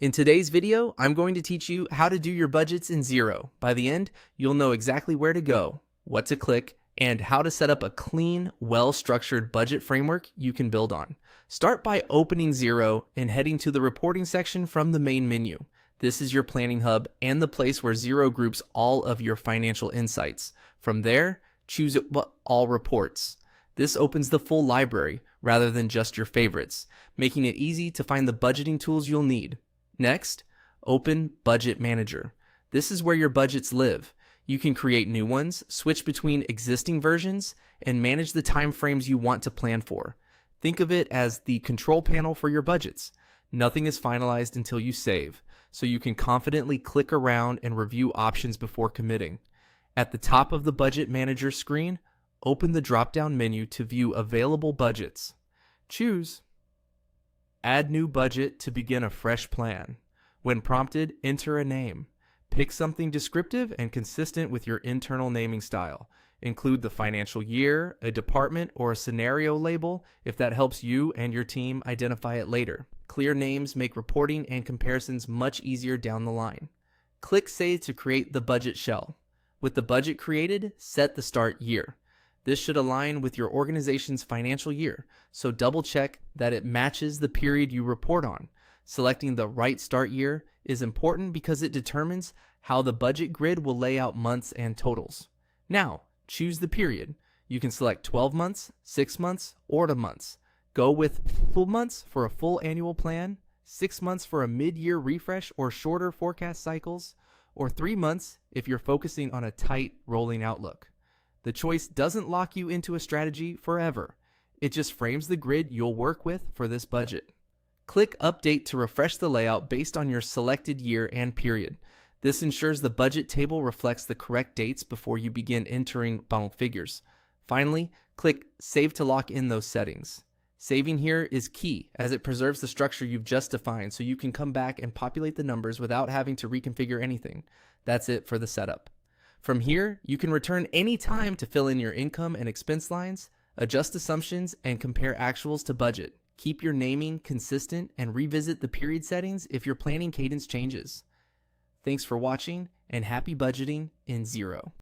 In today's video, I'm going to teach you how to do your budgets in Xero. By the end, you'll know exactly where to go, what to click, and how to set up a clean, well-structured budget framework you can build on. Start by opening Xero and heading to the reporting section from the main menu. This is your planning hub and the place where Xero groups all of your financial insights. From there, choose all reports. This opens the full library rather than just your favorites, making it easy to find the budgeting tools you'll need. Next, open Budget Manager. This is where your budgets live. You can create new ones, switch between existing versions, and manage the time frames you want to plan for. Think of it as the control panel for your budgets. Nothing is finalized until you save, so you can confidently click around and review options before committing. At the top of the Budget Manager screen, open the drop-down menu to view available budgets. Choose Add New Budget to begin a fresh plan. When prompted, enter a name. Pick something descriptive and consistent with your internal naming style. Include the financial year, a department, or a scenario label if that helps you and your team identify it later. Clear names make reporting and comparisons much easier down the line. Click Save to create the budget shell. With the budget created, set the start year. This should align with your organization's financial year, so double check that it matches the period you report on. Selecting the right start year is important because it determines how the budget grid will lay out months and totals. Now, choose the period. You can select 12 months, 6 months, or 2 months. Go with full months for a full annual plan, 6 months for a mid-year refresh or shorter forecast cycles, or 3 months if you're focusing on a tight rolling outlook. The choice doesn't lock you into a strategy forever. It just frames the grid you'll work with for this budget. Click Update to refresh the layout based on your selected year and period. This ensures the budget table reflects the correct dates before you begin entering final figures. Finally, click Save to lock in those settings. Saving here is key as it preserves the structure you've just defined so you can come back and populate the numbers without having to reconfigure anything. That's it for the setup. From here, you can return any time to fill in your income and expense lines, adjust assumptions, and compare actuals to budget. Keep your naming consistent and revisit the period settings if your planning cadence changes. Thanks for watching and happy budgeting in Xero.